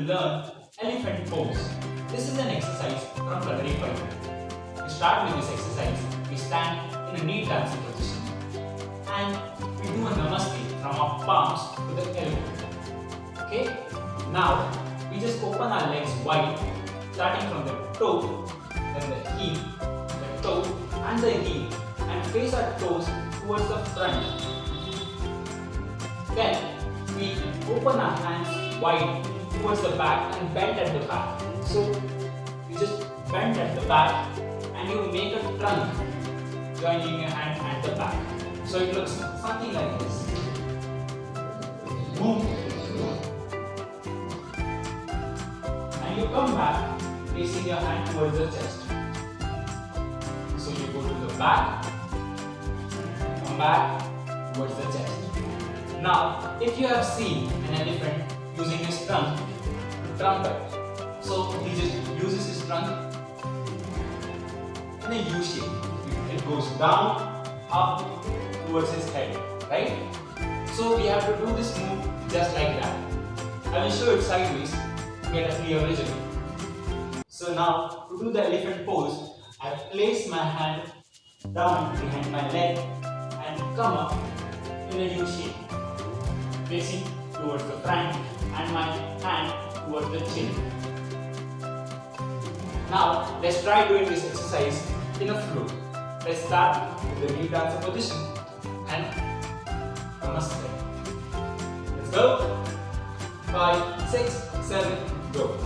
learn elephant pose. This is an exercise from Kalari Fighter. To start with this exercise, we stand in a knee dancing position and we do a namaste from our palms to the elbow. Okay? Now, we just open our legs wide, starting from the toe, then the heel, the toe and the heel, and face our toes towards the front. Then, we open our hands wide towards the back and bend at the back. So, you just bend at the back and you make a trunk joining your hand at the back. So it looks something like this. Move. And you come back facing your hand towards the chest. So you go to the back, come back towards the chest. Now, if you have seen an elephant using his trunk to trumpet, so he just uses his trunk in a U shape. It goes down, up, towards his head, right? So we have to do this move just like that. I will show it sideways to get a clear visual. So now, to do the elephant pose, I place my hand down behind my leg and come up in a U shape, facing towards the front and my hand towards the chin. Now, let's try doing this exercise in a flow. Let's start with the knee dancer position and namaste. Let's go. 5, 6, 7, go.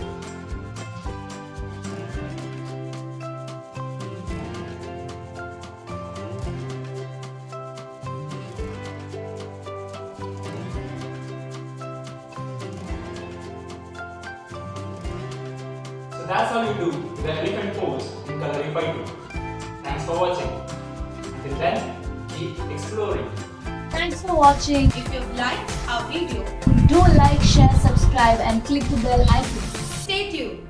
So that's how you do the elephant pose in Kalari Fighter. Thanks for watching. Until then, keep exploring. Thanks for watching. If you've liked our video, Do like, share, subscribe and click the bell icon. stay tuned.